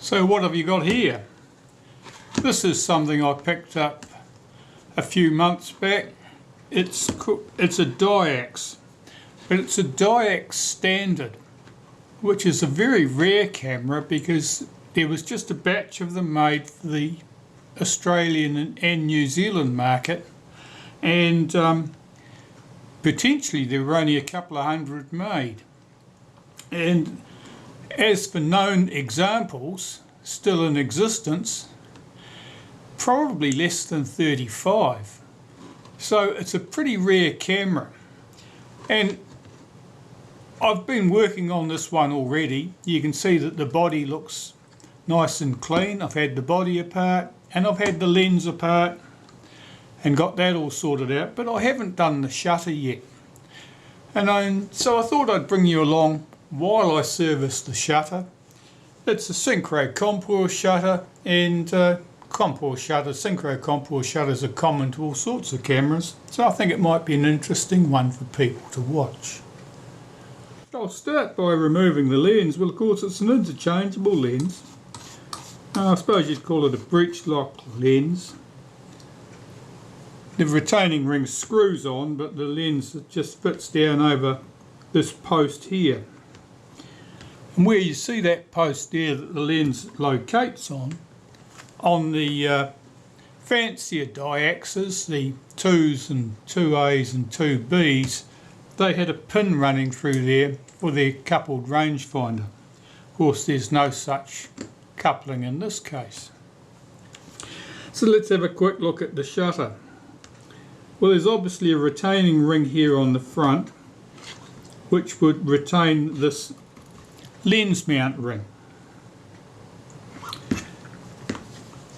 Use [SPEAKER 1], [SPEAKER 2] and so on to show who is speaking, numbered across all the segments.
[SPEAKER 1] So what have you got here? This is something I picked up a few months back. It's a Diax, but it's a Diax Standard, which is a very rare camera because there was just a batch of them made for the Australian and New Zealand market, and potentially there were only a couple of hundred made. And as for known examples still in existence, probably less than 35. So it's a pretty rare camera. And I've been working on this one already. You can see that the body looks nice and clean. I've had the body apart and I've had the lens apart and got that all sorted out, but I haven't done the shutter yet. And so I thought I'd bring you along while I service the shutter. It's a Synchro Compur shutter, and Synchro Compur shutters are common to all sorts of cameras, so I think it might be an interesting one for people to watch. I'll start by removing the lens. Well, of course it's an interchangeable lens. I suppose you'd call it a breech lock lens. The retaining ring screws on, but the lens just fits down over this post here. And where you see that post there that the lens locates on the fancier Diaxes, the 2s and 2As and 2Bs, they had a pin running through there for their coupled rangefinder. Of course, there's no such coupling in this case. So let's have a quick look at the shutter. Well, there's obviously a retaining ring here on the front, which would retain this lens mount ring.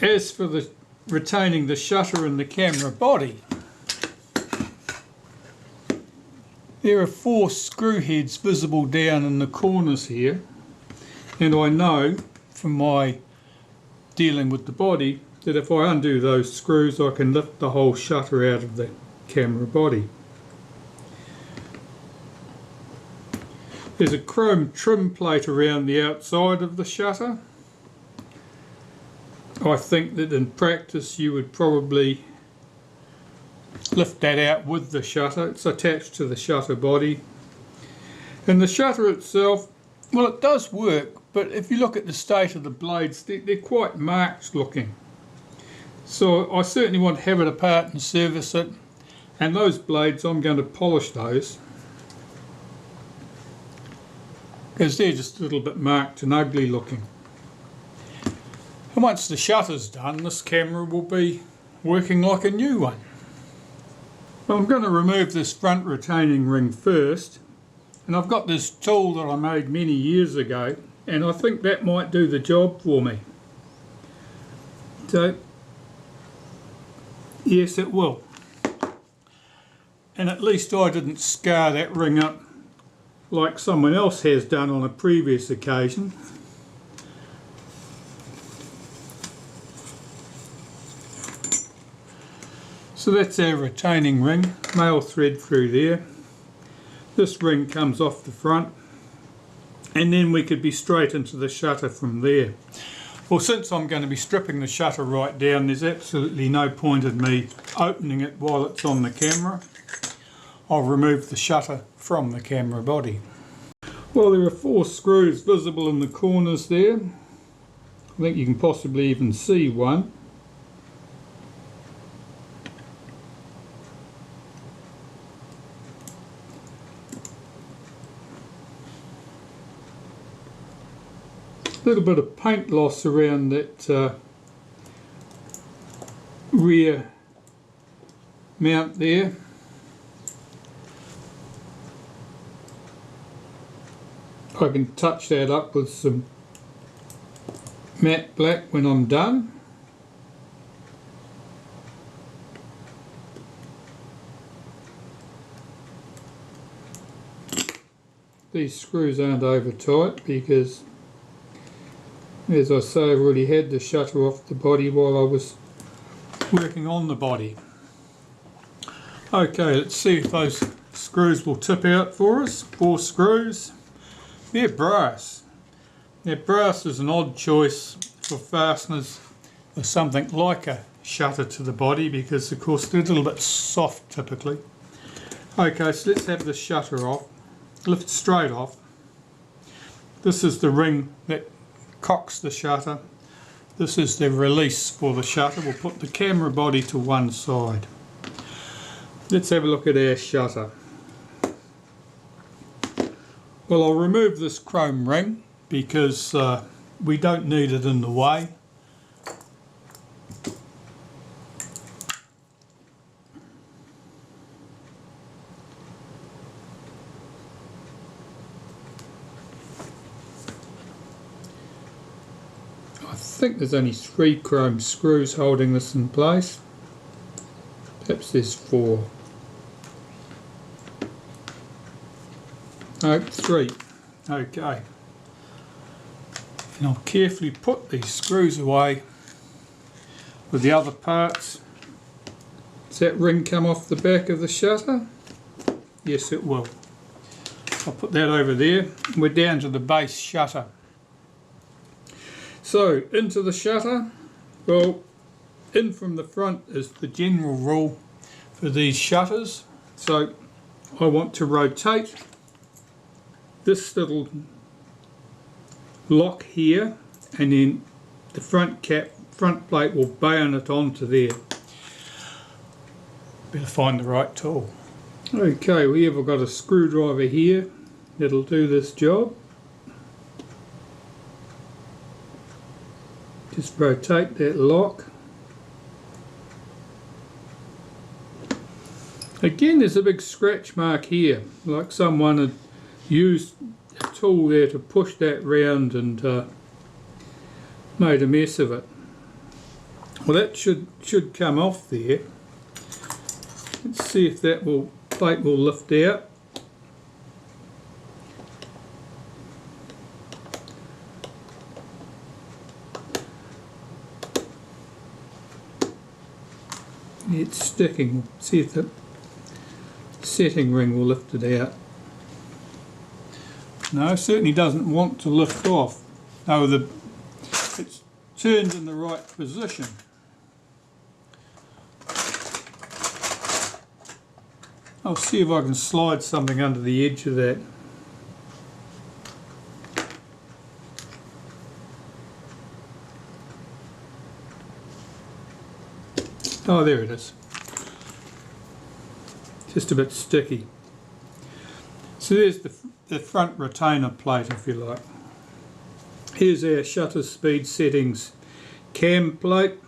[SPEAKER 1] As for the retaining the shutter and the camera body, there are 4 screw heads visible down in the corners here, and I know from my dealing with the body that if I undo those screws I can lift the whole shutter out of the camera body. There's a chrome trim plate around the outside of the shutter. I think that in practice you would probably lift that out with the shutter. It's attached to the shutter body. And the shutter itself, well, it does work, but if you look at the state of the blades, they're quite marked looking. So I certainly want to have it apart and service it. And those blades, I'm going to polish those, because they're just a little bit marked and ugly looking. And once the shutter's done, this camera will be working like a new one. Well, I'm going to remove this front retaining ring first, and I've got this tool that I made many years ago, and I think that might do the job for me. So, yes, it will. And at least I didn't scar that ring up like someone else has done on a previous occasion. So that's our retaining ring, male thread through there. This ring comes off the front, and then we could be straight into the shutter from there. Well, since I'm going to be stripping the shutter right down, there's absolutely no point in me opening it while it's on the camera. I'll remove the shutter from the camera body. Well, there are 4 screws visible in the corners there. I think you can possibly even see one. A little bit of paint loss around that rear mount there. I can touch that up with some matte black when I'm done. These screws aren't over tight because, as I say, I've already had the shutter off the body while I was working on the body. Okay, let's see if those screws will tip out for us. 4 screws. They're brass. Now brass is an odd choice for fasteners or something like a shutter to the body because of course they're a little bit soft typically. Okay, so let's have the shutter off, lift straight off. This is the ring that cocks the shutter. This is the release for the shutter. We'll put the camera body to one side. Let's have a look at our shutter. Well, I'll remove this chrome ring because we don't need it in the way. I think there's only 3 chrome screws holding this in place. Perhaps there's 4. No, 3. Okay. And I'll carefully put these screws away with the other parts. Does that ring come off the back of the shutter? Yes, it will. I'll put that over there. We're down to the base shutter. So, into the shutter. Well, in from the front is the general rule for these shutters. So, I want to rotate this little lock here, and then the front plate will bayonet onto there. Better find the right tool. Okay, we have got a screwdriver here that'll do this job. Just rotate that lock. Again, there's a big scratch mark here, like someone had used a tool there to push that round and made a mess of it. Well, that should come off there. Let's see if that plate will lift out. It's sticking. See if the setting ring will lift it out. No, it certainly doesn't want to lift off. Oh, it's turned in the right position. I'll see if I can slide something under the edge of that. Oh, there it is. Just a bit sticky. So there's the front retainer plate, if you like. Here's our shutter speed settings cam plate.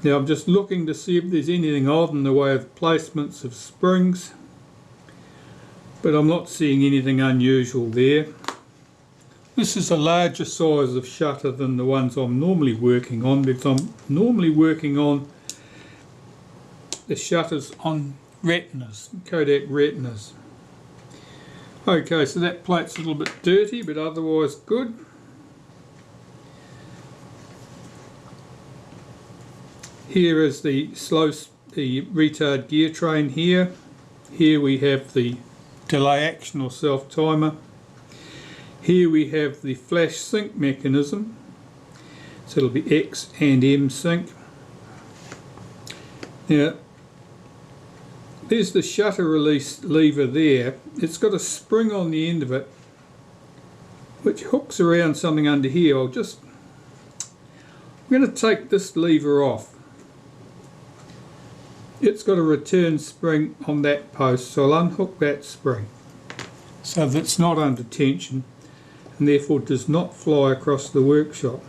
[SPEAKER 1] Now I'm just looking to see if there's anything odd in the way of placements of springs, but I'm not seeing anything unusual there. This is a larger size of shutter than the ones I'm normally working on, because I'm normally working on the shutters on retinas, Kodak retinas. Okay, so that plate's a little bit dirty, but otherwise good. Here is the retard gear train here. Here we have the delay action or self timer. Here we have the flash sync mechanism, so it'll be X and M sync. Now, there's the shutter release lever there. It's got a spring on the end of it which hooks around something under here. I'm going to take this lever off. It's got a return spring on that post, so I'll unhook that spring so that it's not under tension and therefore does not fly across the workshop.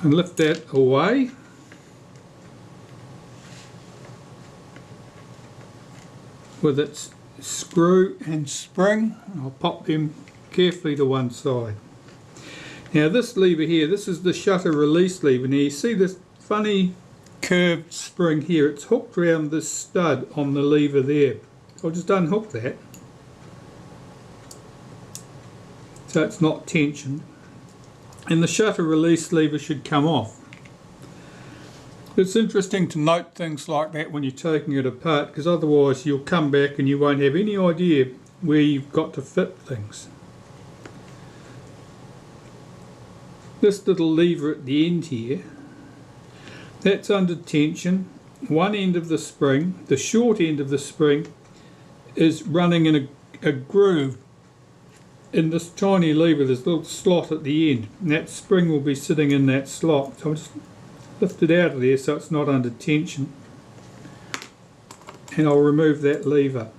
[SPEAKER 1] And lift that away. With its screw and spring, I'll pop them carefully to one side. Now this lever here, this is the shutter release lever. Now you see this funny curved spring here, it's hooked around this stud on the lever there. I'll just unhook that so it's not tensioned, and the shutter release lever should come off. It's interesting to note things like that when you're taking it apart, because otherwise you'll come back and you won't have any idea where you've got to fit things. This little lever at the end here, that's under tension. One end of the spring, the short end of the spring, is running in a groove in this tiny lever. There's a little slot at the end, and that spring will be sitting in that slot. So I'll just lift it out of there so it's not under tension, and I'll remove that lever.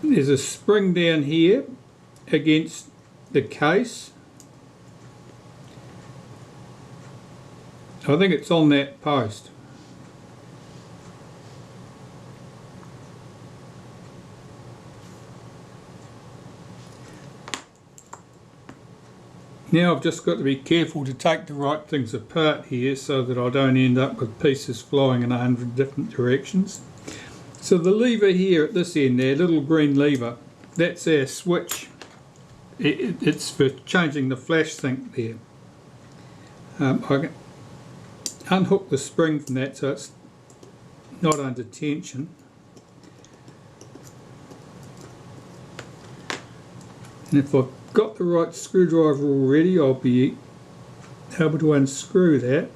[SPEAKER 1] There's a spring down here against the case. I think it's on that post. Now I've just got to be careful to take the right things apart here so that I don't end up with pieces flying in 100 different directions. So the lever here at this end there, little green lever, that's our switch. It's for changing the flash sink there. I can unhook the spring from that so it's not under tension. And if I've got the right screwdriver already, I'll be able to unscrew that.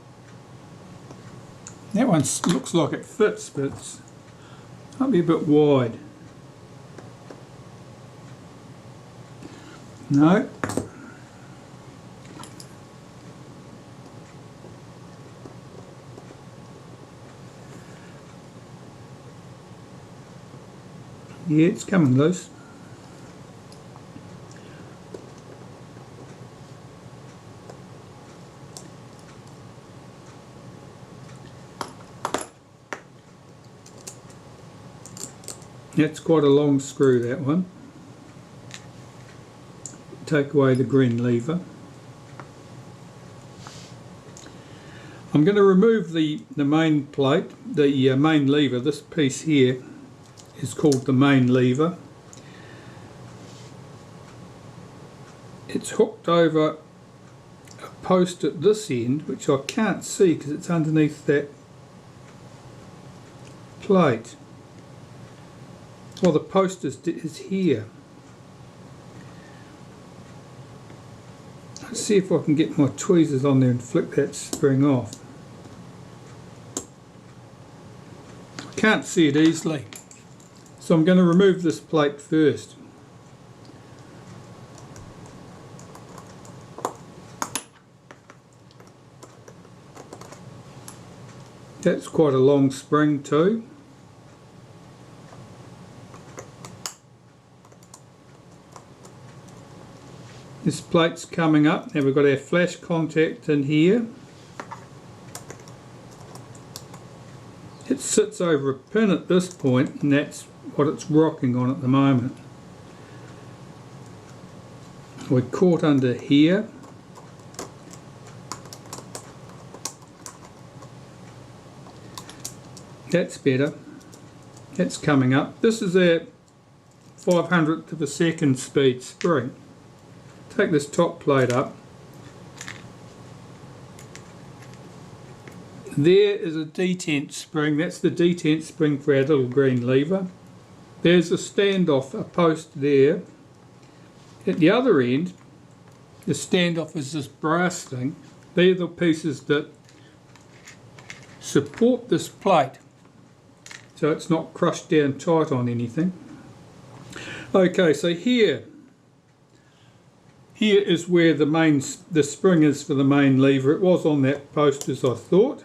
[SPEAKER 1] That one looks like it fits, but it might be a bit wide. No. Yeah, it's coming loose. That's quite a long screw, that one. Take away the green lever. I'm going to remove the main plate, the main lever. This piece here is called the main lever. It's hooked over a post at this end, which I can't see because it's underneath that plate. Well, the post is here. Let's see if I can get my tweezers on there and flick that spring off. I can't see it easily, so I'm going to remove this plate first. That's quite a long spring too. This plate's coming up. Now we've got our flash contact in here. It sits over a pin at this point, and that's what it's rocking on at the moment. We're caught under here. That's better. That's coming up. This is our 500th of a second speed spring. Take this top plate up. There is a detent spring. That's the detent spring for our little green lever. There's a standoff, a post there. At the other end, the standoff is this brass thing. They're the pieces that support this plate, so it's not crushed down tight on anything. Okay, so here is where the spring is for the main lever. It was on that post as I thought.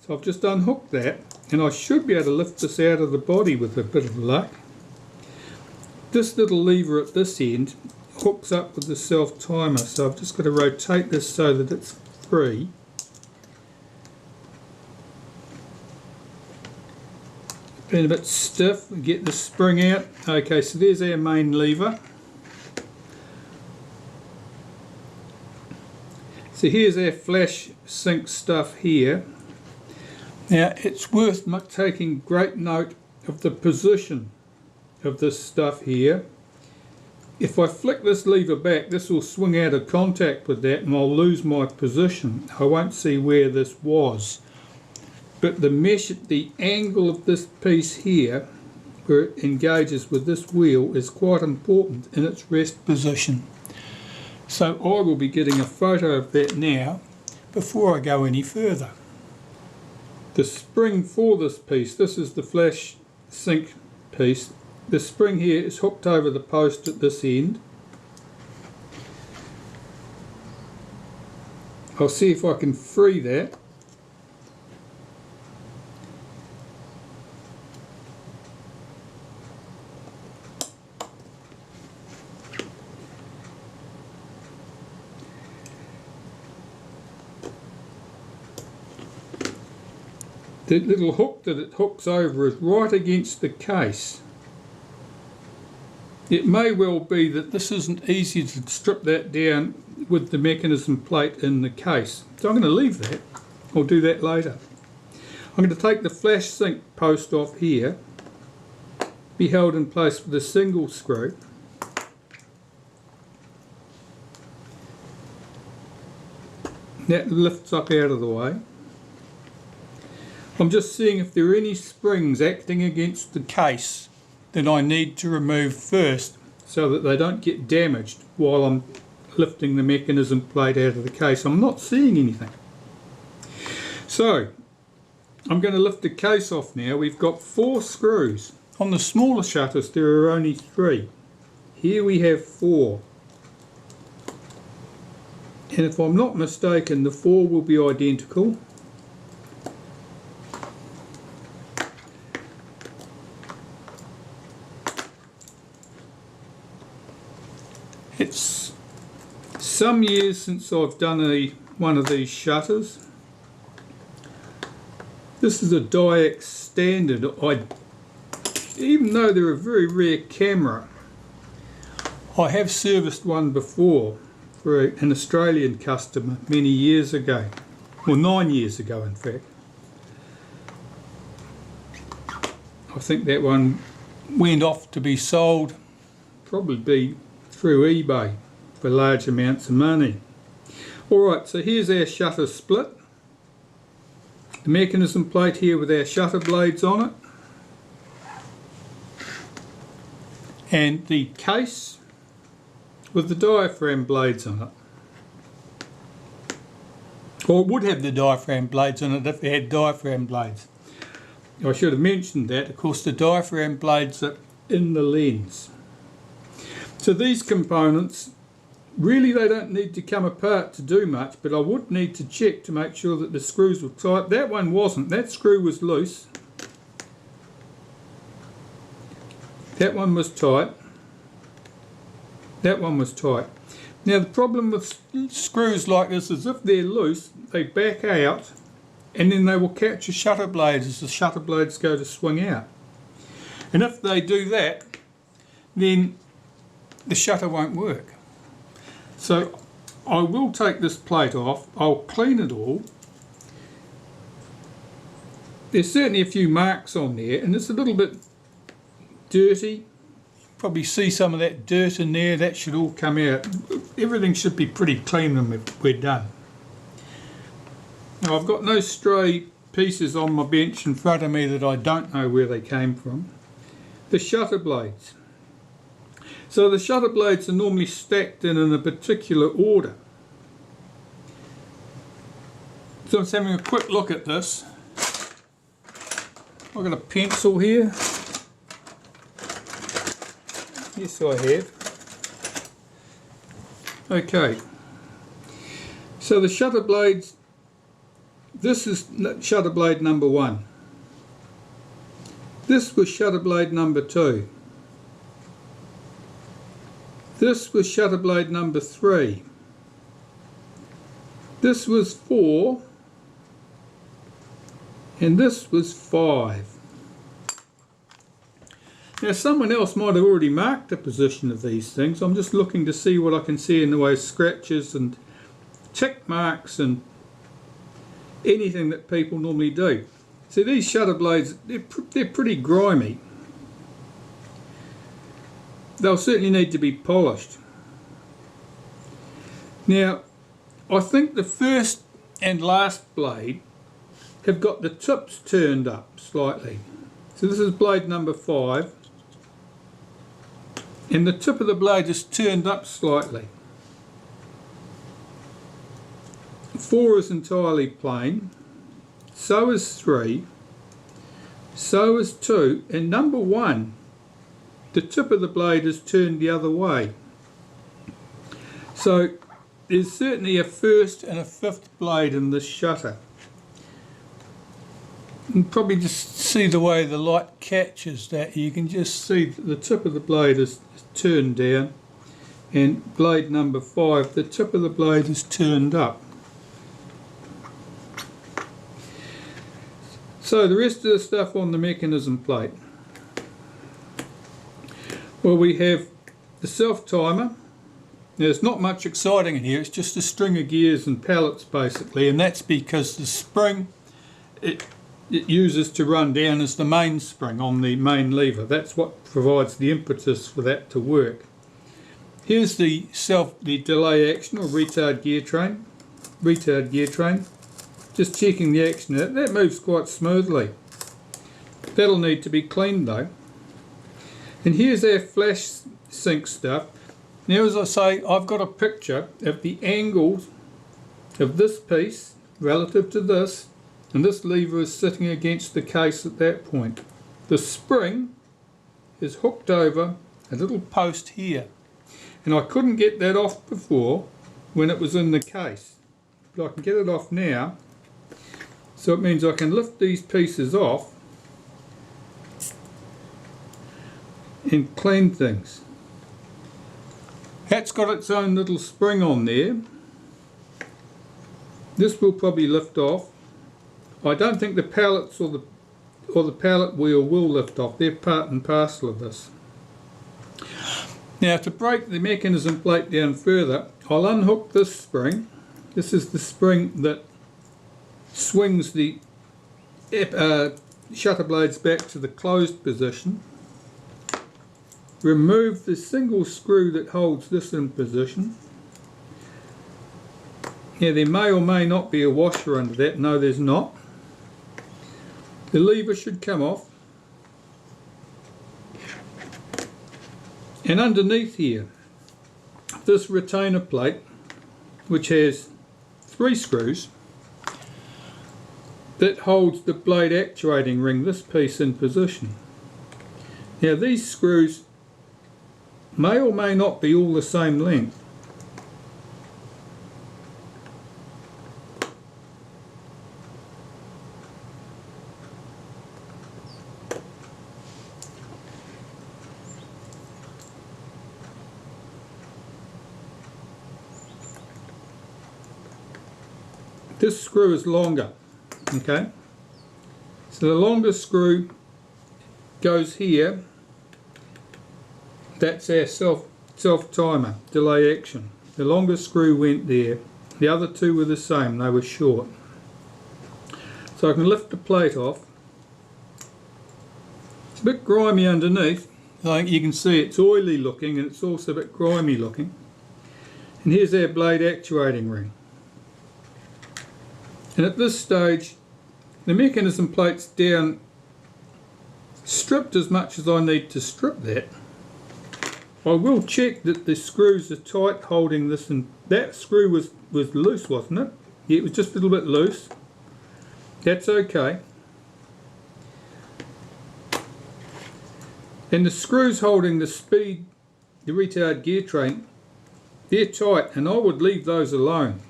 [SPEAKER 1] So I've just unhooked that, and I should be able to lift this out of the body with a bit of luck. This little lever at this end hooks up with the self-timer, so I've just got to rotate this so that it's free. Been a bit stiff, get the spring out. Okay, so there's our main lever. So here's our flash sync stuff here. Now it's worth taking great note of the position of this stuff here. If I flick this lever back, this will swing out of contact with that and I'll lose my position. I won't see where this was. But the angle of this piece here, where it engages with this wheel, is quite important in its rest position. So I will be getting a photo of that now before I go any further. The spring for this piece, this is the flash sync piece. The spring here is hooked over the post at this end. I'll see if I can free that. The little hook that it hooks over is right against the case. It may well be that this isn't easy to strip that down with the mechanism plate in the case. So I'm going to leave that. I'll do that later. I'm going to take the flash sync post off here, be held in place with a single screw. That lifts up out of the way. I'm just seeing if there are any springs acting against the case that I need to remove first so that they don't get damaged while I'm lifting the mechanism plate out of the case. I'm not seeing anything. So I'm going to lift the case off now. We've got 4 screws. On the smaller shutters there are only 3. Here we have 4. And if I'm not mistaken, the 4 will be identical. It's some years since I've done one of these shutters. This is a Diax Standard. Even though they're a very rare camera, I have serviced one before for an Australian customer many years ago. Well, 9 years ago in fact. I think that one went off to be sold, probably through eBay for large amounts of money. Alright, so here's our shutter split. The mechanism plate here with our shutter blades on it. And the case with the diaphragm blades on it. Or it would have the diaphragm blades on it if it had diaphragm blades. I should have mentioned that. Of course, the diaphragm blades are in the lens. So these components, really they don't need to come apart to do much, but I would need to check to make sure that the screws were tight. That one wasn't. That screw was loose. That one was tight. That one was tight. Now the problem with screws like this is if they're loose, they back out and then they will catch the shutter blades as the shutter blades go to swing out. And if they do that, then the shutter won't work. So I will take this plate off, I'll clean it all. There's certainly a few marks on there and it's a little bit dirty. Probably see some of that dirt in there, that should all come out. Everything should be pretty clean when we're done. Now I've got no stray pieces on my bench in front of me that I don't know where they came from. The shutter blades. So the shutter blades are normally stacked in a particular order. So I'm just having a quick look at this. I've got a pencil here. Yes, I have. Okay. So the shutter blades, this is shutter blade number 1. This was shutter blade number 2. This was shutter blade number 3. This was 4. And this was 5. Now someone else might have already marked the position of these things. I'm just looking to see what I can see in the way of scratches and tick marks and anything that people normally do. See, these shutter blades, they're pretty grimy. They'll certainly need to be polished. Now, I think the first and last blade have got the tips turned up slightly. So this is blade number 5, and the tip of the blade is turned up slightly. 4 is entirely plain, so is 3, so is 2, and number 1, the tip of the blade is turned the other way. So there's certainly a first and a fifth blade in this shutter. You can probably just see the way the light catches that. You can just see that the tip of the blade is turned down, and blade number 5, the tip of the blade is turned up. So the rest of the stuff on the mechanism plate. Well, we have the self-timer. Now, there's not much exciting in here, it's just a string of gears and pallets basically, and that's because the spring it uses to run down is the main spring on the main lever. That's what provides the impetus for that to work. Here's the delay action or retard gear train. Just checking the action. That moves quite smoothly. That'll need to be cleaned though. And here's our flash sync stuff. Now, as I say, I've got a picture of the angles of this piece relative to this, and this lever is sitting against the case at that point. The spring is hooked over a little post here, and I couldn't get that off before when it was in the case, but I can get it off now. So it means I can lift these pieces off and clean things. That's got its own little spring on there. This will probably lift off. I don't think the pallets or the pallet wheel will lift off. They're part and parcel of this. Now, to break the mechanism plate down further, I'll unhook this spring. This is the spring that swings the shutter blades back to the closed position. Remove the single screw that holds this in position. Now, there may or may not be a washer under that. No, there's not. The lever should come off. And underneath here, this retainer plate, which has 3 screws, that holds the blade actuating ring, this piece in position. Now, these screws may or may not be all the same length. This screw is longer, okay? So the longer screw goes here. That's our self-timer, delay action. The longer screw went there. The other 2 were the same, they were short. So I can lift the plate off. It's a bit grimy underneath. Like you can see, it's oily looking and it's also a bit grimy looking. And here's our blade actuating ring. And at this stage, the mechanism plate's down, stripped as much as I need to strip that. I will check that the screws are tight holding this, and that screw was loose, wasn't it? Yeah, it was just a little bit loose. That's okay. And the screws holding the retard gear train, they're tight, and I would leave those alone.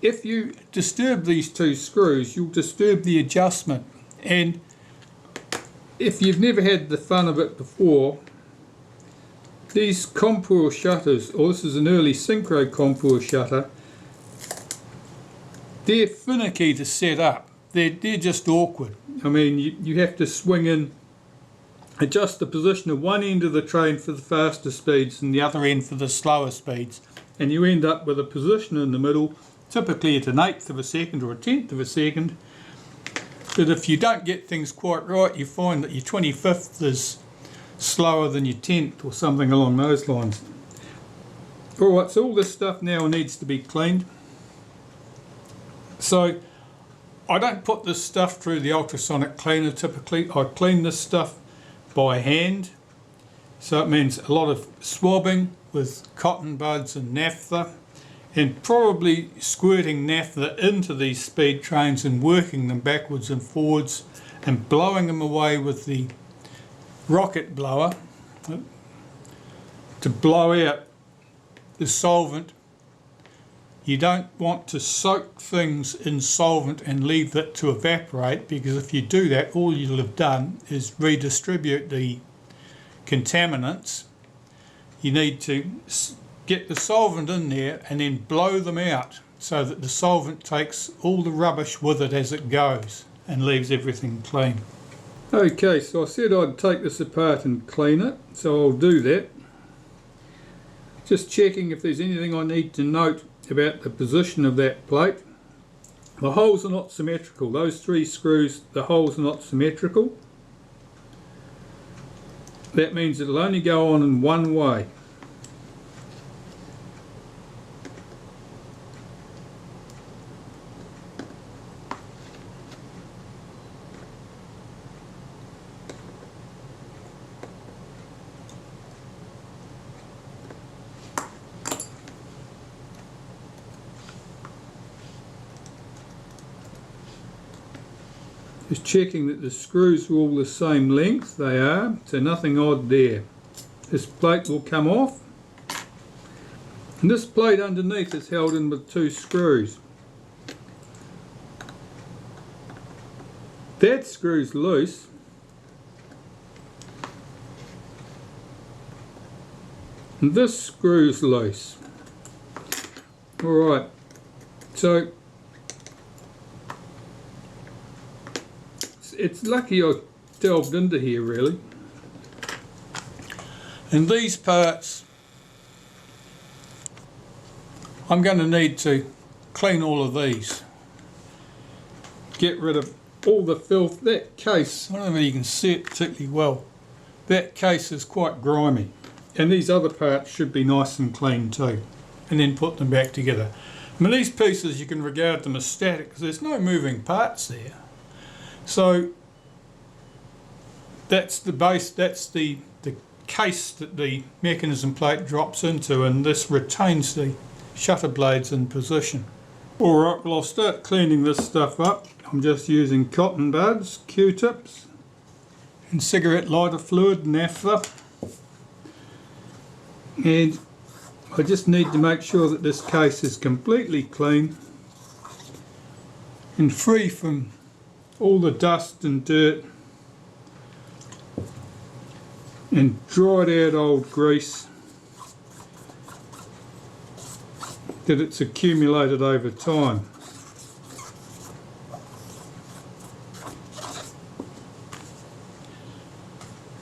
[SPEAKER 1] If you disturb these 2 screws, you'll disturb the adjustment, and if you've never had the fun of it before, these Compur shutters, or this is an early Synchro Compur shutter, they're finicky to set up. They're just awkward. I mean, you have to swing in, adjust the position of one end of the train for the faster speeds and the other end for the slower speeds. and you end up with a position in the middle, typically at an 1/8 of a second or a 1/10 of a second, that if you don't get things quite right, you find that your 25th is slower than your 10th or something along those lines. Alright, so all this stuff now needs to be cleaned. So I don't put this stuff through the ultrasonic cleaner typically. I clean this stuff by hand. So it means a lot of swabbing with cotton buds and naphtha, and probably squirting naphtha into these speed trains and working them backwards and forwards and blowing them away with the rocket blower to blow out the solvent. You don't want to soak things in solvent and leave it to evaporate, because if you do that, all you'll have done is redistribute the contaminants. You need to get the solvent in there and then blow them out so that the solvent takes all the rubbish with it as it goes and leaves everything clean. Okay, so I said I'd take this apart and clean it, so I'll do that. Just checking if there's anything I need to note about the position of that plate. The holes are not symmetrical. Those 3 screws, the holes are not symmetrical. That means it'll only go on in one way. Just checking that the screws are all the same length. They are, so nothing odd there. This plate will come off, and this plate underneath is held in with 2 screws. That screw's loose, and this screw's loose. Alright, so it's lucky I delved into here really. And these parts, I'm going to need to clean all of these. Get rid of all the filth. That case, I don't know if you can see it particularly well, that case is quite grimy. And these other parts should be nice and clean too. And then put them back together. I mean, these pieces you can regard them as static because there's no moving parts there. So that's the base, that's the case that the mechanism plate drops into, and this retains the shutter blades in position. Alright, well I'll start cleaning this stuff up. I'm just using cotton buds, Q-tips and cigarette lighter fluid, naphtha. And I just need to make sure that this case is completely clean and free from all the dust and dirt and dried out old grease that it's accumulated over time.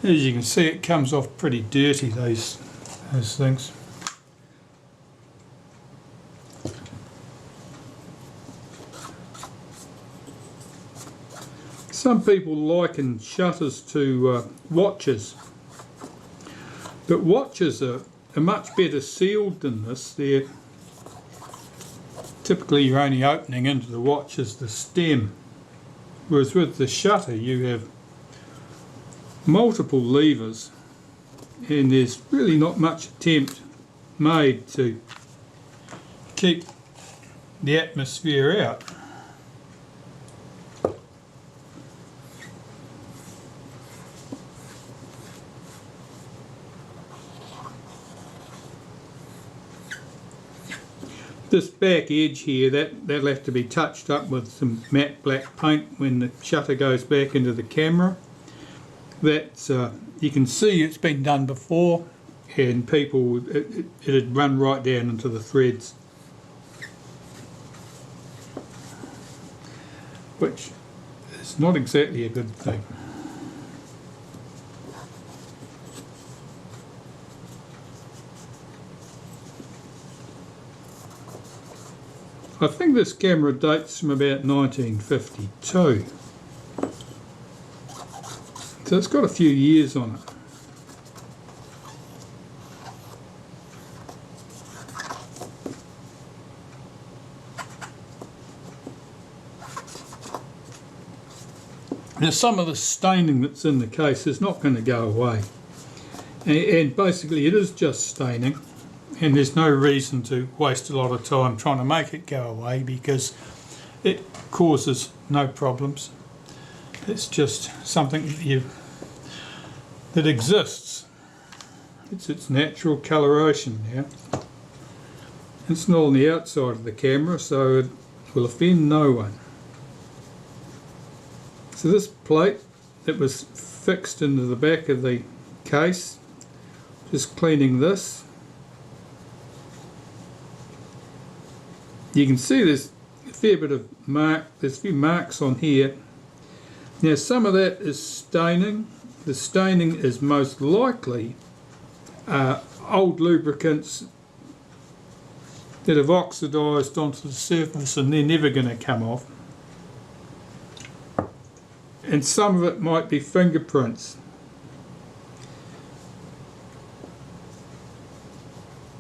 [SPEAKER 1] As you can see, it comes off pretty dirty, those things. Some people liken shutters to watches. But watches are much better sealed than this. They're typically you're only opening into the watch as the stem, whereas with the shutter you have multiple levers, and there's really not much attempt made to keep the atmosphere out. This back edge here, that'll have to be touched up with some matte black paint when the shutter goes back into the camera. That's you can see it's been done before, and people it'd run right down into the threads, which is not exactly a good thing. I think this camera dates from about 1952. So it's got a few years on it. Now some of the staining that's in the case is not going to go away, and basically it is just staining, and there's no reason to waste a lot of time trying to make it go away because it causes no problems. It's just something that exists. It's its natural coloration now. It's not on the outside of the camera, so it will offend no one. So this plate that was fixed into the back of the case, just cleaning this. You can see there's a fair bit of there's a few marks on here. Now some of that is staining. The staining is most likely old lubricants that have oxidised onto the surface and they're never going to come off. And some of it might be fingerprints.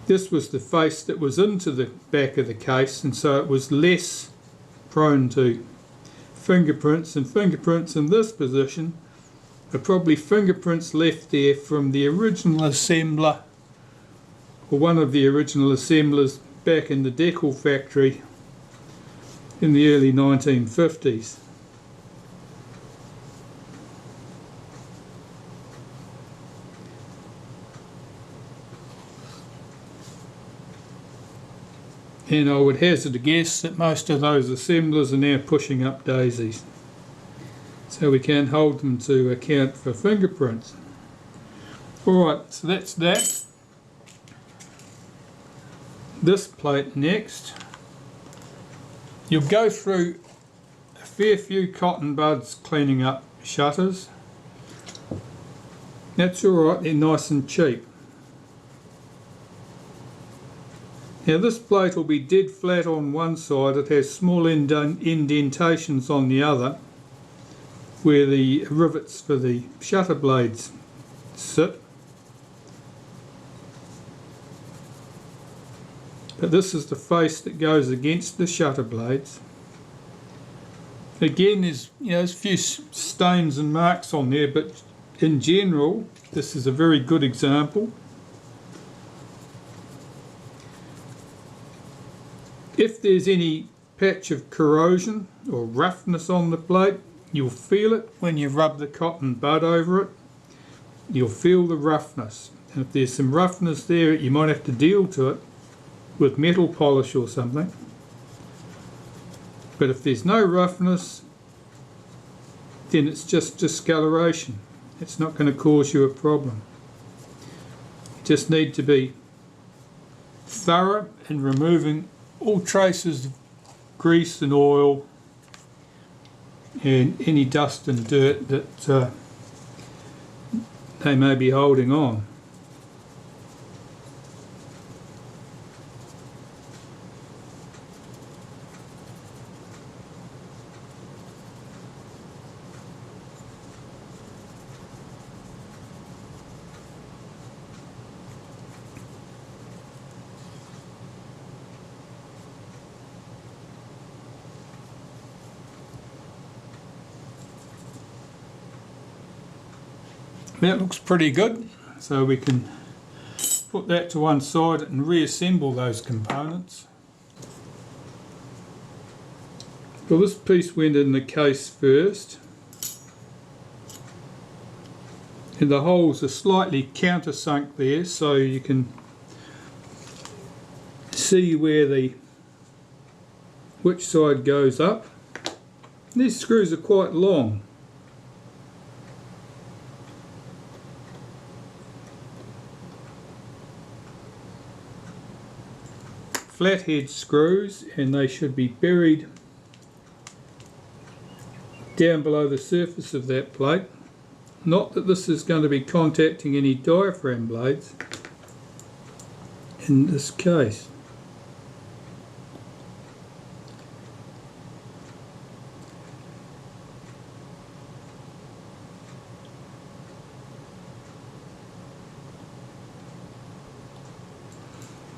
[SPEAKER 1] This was the face that was into the back of the case, and so it was less prone to fingerprints, and fingerprints in this position are probably fingerprints left there from the original assembler or one of the original assemblers back in the Rocol factory in the early 1950s. And I would hazard a guess that most of those assemblers are now pushing up daisies. So we can't hold them to account for fingerprints. Alright, so that's that. This plate next. You'll go through a fair few cotton buds cleaning up shutters. That's alright, they're nice and cheap. Now this plate will be dead flat on one side, it has small indentations on the other where the rivets for the shutter blades sit. But this is the face that goes against the shutter blades. Again, there's a few stains and marks on there, but in general this is a very good example. If there's any patch of corrosion or roughness on the plate, you'll feel it when you rub the cotton bud over it. You'll feel the roughness. And if there's some roughness there, you might have to deal to it with metal polish or something. But if there's no roughness, then it's just discoloration. It's not going to cause you a problem. You just need to be thorough in removing all traces of grease and oil and any dust and dirt that they may be holding on. That looks pretty good, so we can put that to one side and reassemble those components. Well, this piece went in the case first, and the holes are slightly countersunk there, so you can see where which side goes up. These screws are quite long. Flathead screws, and they should be buried down below the surface of that plate. Not that this is going to be contacting any diaphragm blades in this case.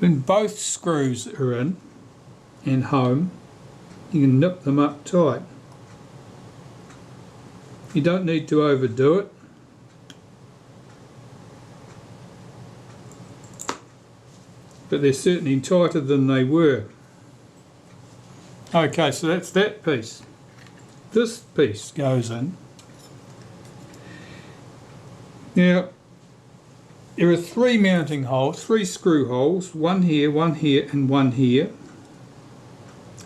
[SPEAKER 1] When both screws are in and home, you can nip them up tight. You don't need to overdo it. But they're certainly tighter than they were. Okay, so that's that piece. This piece goes in. Now, there are 3 mounting holes, 3 screw holes, one here, and one here.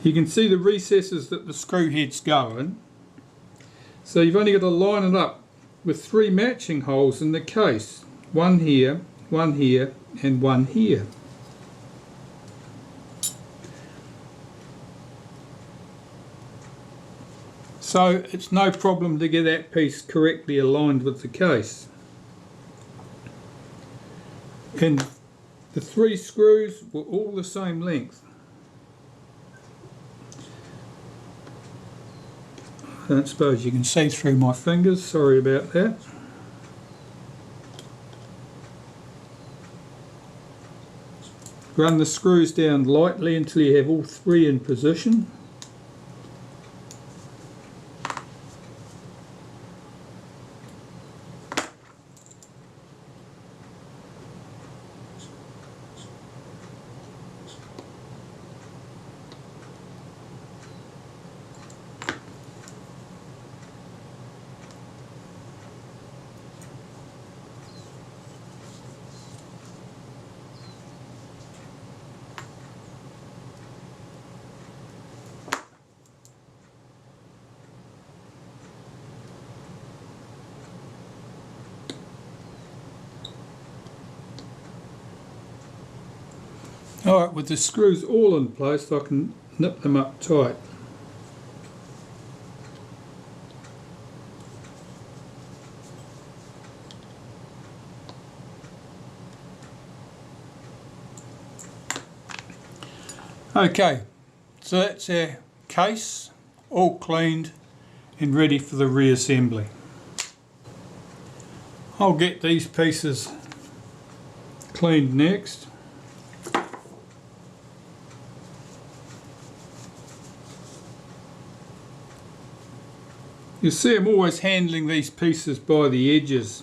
[SPEAKER 1] You can see the recesses that the screw heads go in. So you've only got to line it up with 3 matching holes in the case. One here, and one here. So it's no problem to get that piece correctly aligned with the case. And the 3 screws were all the same length. I don't suppose you can see through my fingers, sorry about that. Run the screws down lightly until you have all 3 in position. Alright, with the screws all in place, I can nip them up tight. Okay, so that's our case, all cleaned and ready for the reassembly. I'll get these pieces cleaned next. You see I'm always handling these pieces by the edges.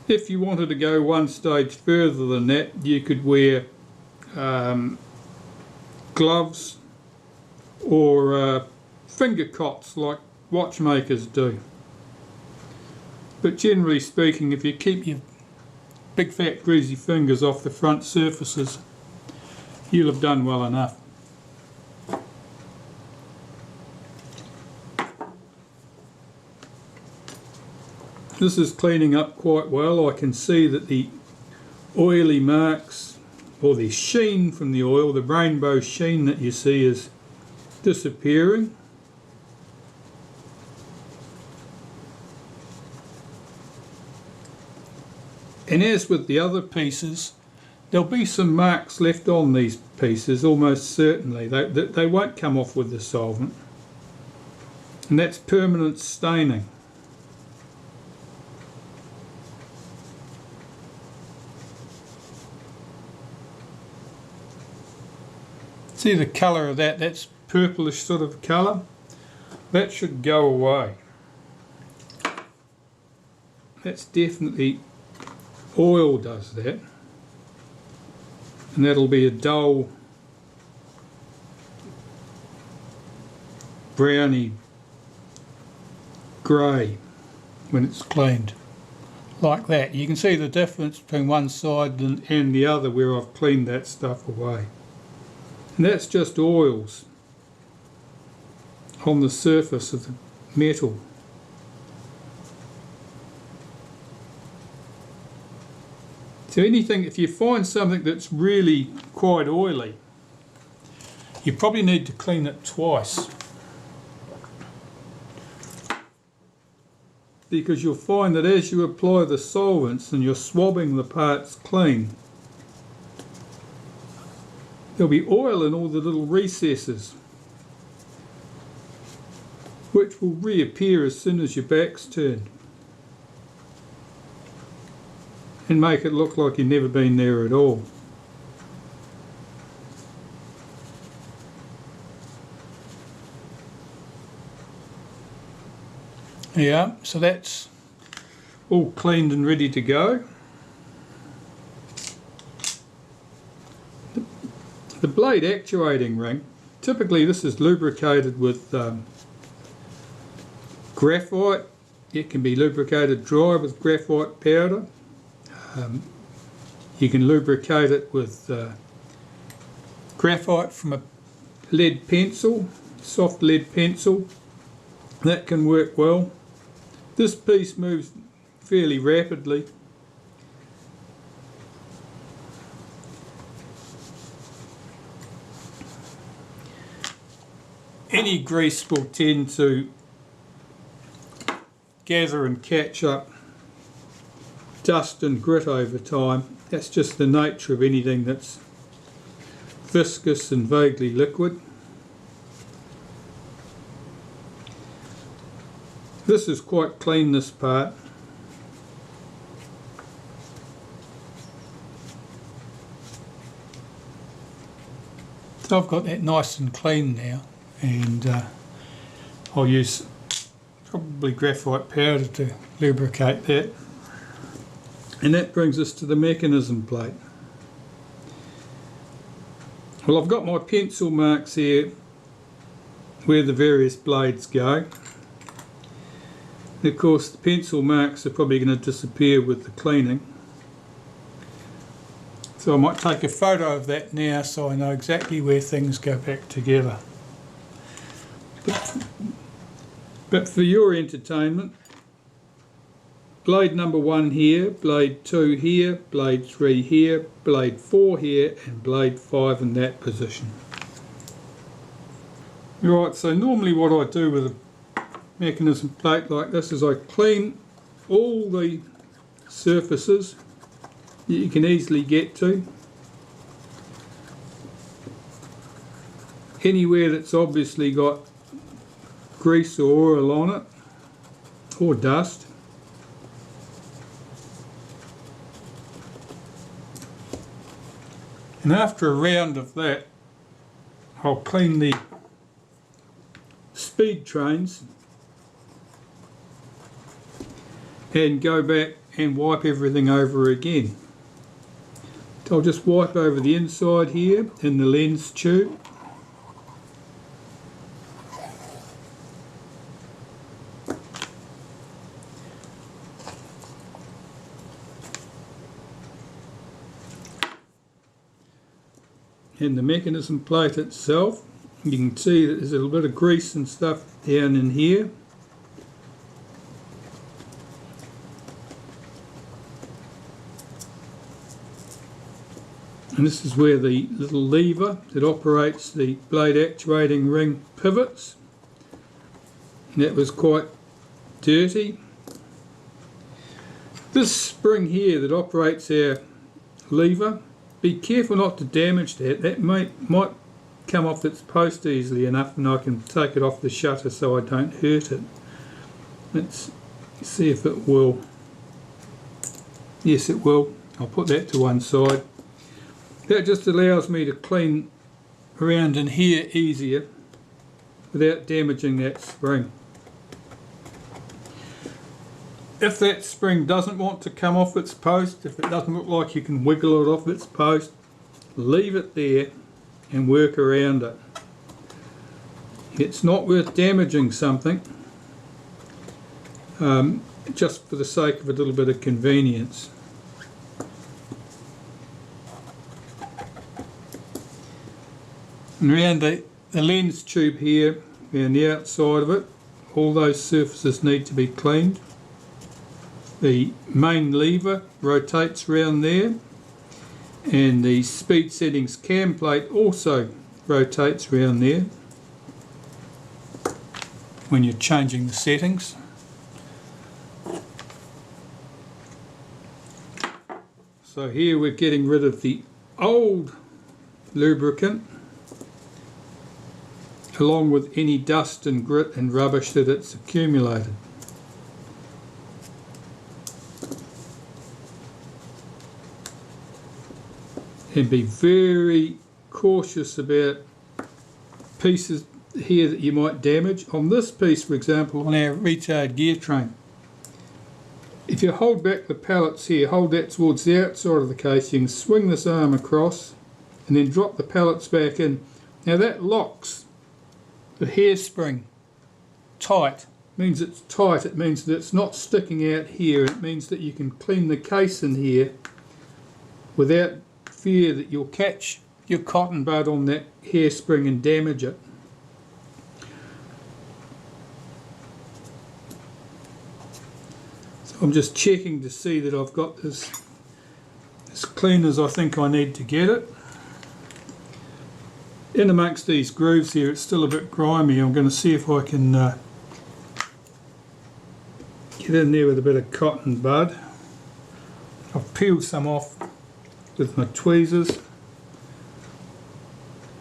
[SPEAKER 1] If you wanted to go one stage further than that, you could wear gloves or finger cots like watchmakers do. But generally speaking, if you keep your big fat greasy fingers off the front surfaces, you'll have done well enough. This is cleaning up quite well. I can see that the oily marks, or the sheen from the oil, the rainbow sheen that you see, is disappearing. And as with the other pieces, there'll be some marks left on these pieces, almost certainly. They won't come off with the solvent. And that's permanent staining. See the colour of that? That's purplish sort of colour. That should go away. That's definitely oil does that. And that'll be a dull browny grey when it's cleaned. Like that. You can see the difference between one side and the other where I've cleaned that stuff away. And that's just oils on the surface of the metal. So anything, if you find something that's really quite oily, you probably need to clean it twice. Because you'll find that as you apply the solvents and you're swabbing the parts clean, there'll be oil in all the little recesses, which will reappear as soon as your back's turned and make it look like you've never been there at all. Yeah, so that's all cleaned and ready to go. The blade actuating ring, typically this is lubricated with graphite. It can be lubricated dry with graphite powder. You can lubricate it with graphite from a lead pencil, soft lead pencil. That can work well. This piece moves fairly rapidly. Any grease will tend to gather and catch up dust and grit over time. That's just the nature of anything that's viscous and vaguely liquid. This is quite clean, this part. So I've got that nice and clean now, and I'll use probably graphite powder to lubricate that. And that brings us to the mechanism plate. Well, I've got my pencil marks here where the various blades go. And of course the pencil marks are probably going to disappear with the cleaning. So I might take a photo of that now so I know exactly where things go back together. But for your entertainment, blade number 1 here, blade 2 here, blade 3 here, blade 4 here, and blade 5 in that position. Right, so normally what I do with a mechanism plate like this is I clean all the surfaces that you can easily get to. Anywhere that's obviously got grease or oil on it, or dust. And after a round of that, I'll clean the speed trains and go back and wipe everything over again. So I'll just wipe over the inside here in the lens tube. And the mechanism plate itself, you can see that there's a little bit of grease and stuff down in here. And this is where the little lever that operates the blade actuating ring pivots. And that was quite dirty. This spring here that operates our lever, be careful not to damage that. That might come off its post easily enough, and I can take it off the shutter so I don't hurt it. Let's see if it will. Yes, it will. I'll put that to one side. That just allows me to clean around in here easier without damaging that spring. If that spring doesn't want to come off its post, if it doesn't look like you can wiggle it off its post, leave it there and work around it. It's not worth damaging something just for the sake of a little bit of convenience. And around the lens tube here, around the outside of it, all those surfaces need to be cleaned. The main lever rotates round there, and the speed settings cam plate also rotates round there when you're changing the settings. So here we're getting rid of the old lubricant along with any dust and grit and rubbish that it's accumulated. And be very cautious about pieces here that you might damage. On this piece, for example, on our retard gear train, if you hold back the pallets here, hold that towards the outside of the case, you can swing this arm across and then drop the pallets back in. Now that locks the hairspring tight. Means it's tight, it means that it's not sticking out here. It means that you can clean the case in here without fear that you'll catch your cotton bud on that hairspring and damage it. So I'm just checking to see that I've got this as clean as I think I need to get it. In amongst these grooves here, it's still a bit grimy. I'm going to see if I can get in there with a bit of cotton bud. I've peeled some off with my tweezers.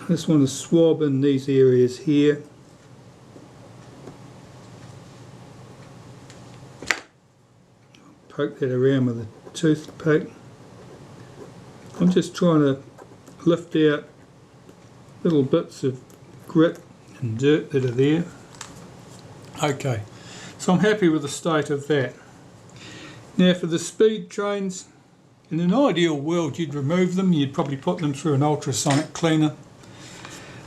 [SPEAKER 1] I just want to swab in these areas here. Poke that around with a toothpick. I'm just trying to lift out little bits of grit and dirt that are there. Okay, so I'm happy with the state of that. Now for the speed trains, in an ideal world you'd remove them, you'd probably put them through an ultrasonic cleaner.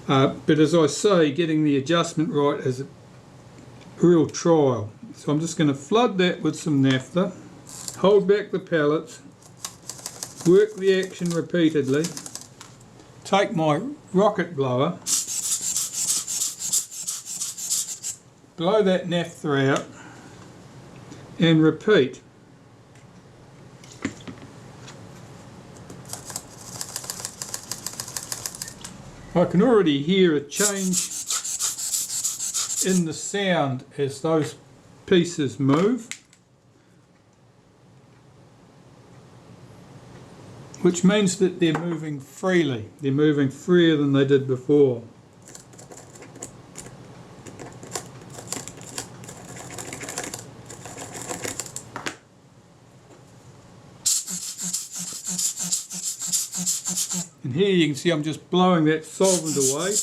[SPEAKER 1] But as I say, getting the adjustment right is a real trial. So I'm just going to flood that with some naphtha, hold back the pallets, work the action repeatedly, take my rocket blower, blow that naphtha out and repeat. I can already hear a change in the sound as those pieces move, which means that they're moving freely. They're moving freer than they did before. And here you can see I'm just blowing that solvent away,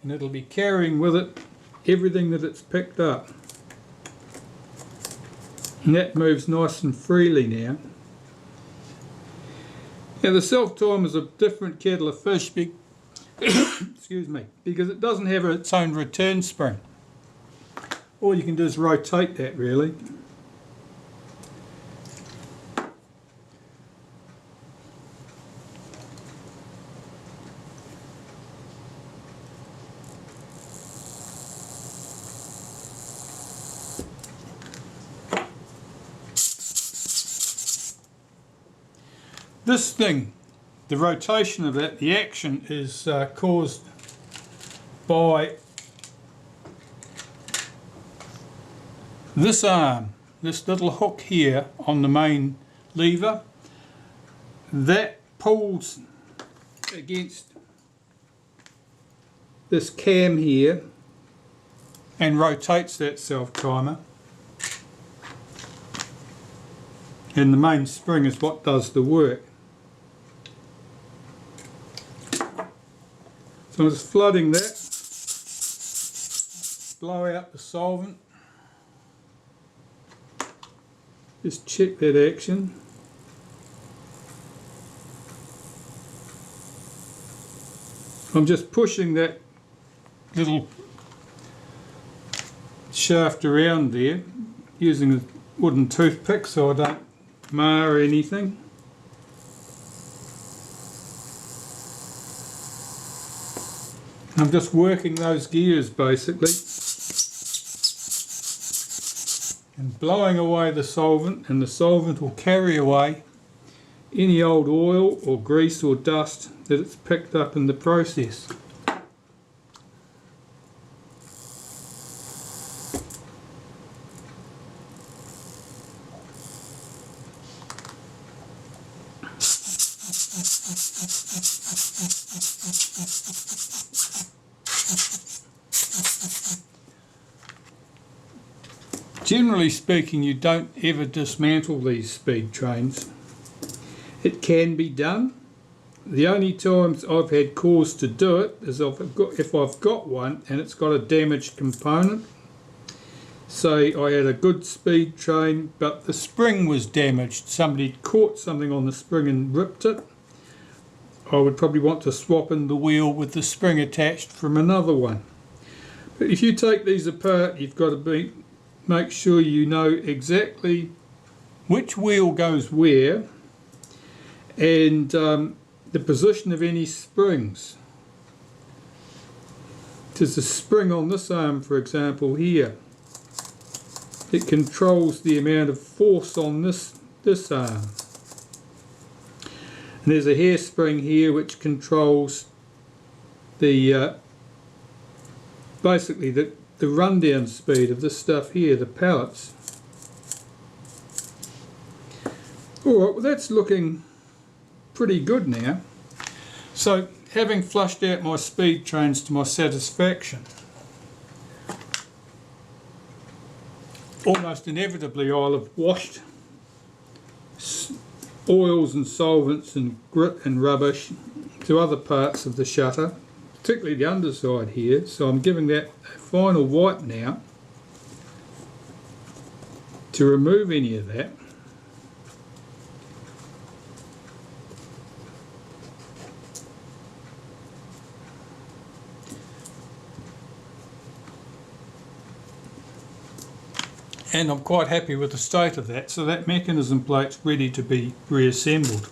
[SPEAKER 1] and it'll be carrying with it everything that it's picked up. And that moves nice and freely now. Now the self-timer is a different kettle of fish, excuse me, because it doesn't have its own return spring. All you can do is rotate that really. This thing, the rotation of that, the action is caused by this arm, this little hook here on the main lever. That pulls against this cam here and rotates that self-timer. And the main spring is what does the work. So I'm just flooding that, blow out the solvent, just check that action. I'm just pushing that little shaft around there using a wooden toothpick so I don't mar anything. I'm just working those gears basically and blowing away the solvent, and the solvent will carry away any old oil or grease or dust that it's picked up in the process. Generally speaking, you don't ever dismantle these speed trains. It can be done, The only times I've had cause to do it is if I've got one and it's got a damaged component. Say I had a good speed train but the spring was damaged, somebody caught something on the spring and ripped it. I would probably want to swap in the wheel with the spring attached from another one. But if you take these apart, you've got to make sure you know exactly which wheel goes where and the position of any springs. There's a spring on this arm, for example, here. It controls the amount of force on this arm. And there's a hairspring here which controls the basically the rundown speed of this stuff here, the pallets. Alright, well that's looking pretty good now. So having flushed out my speed trains to my satisfaction, almost inevitably I'll have washed oils and solvents and grit and rubbish to other parts of the shutter, particularly the underside here, so I'm giving that a final wipe now to remove any of that. And I'm quite happy with the state of that, so that mechanism plate's ready to be reassembled.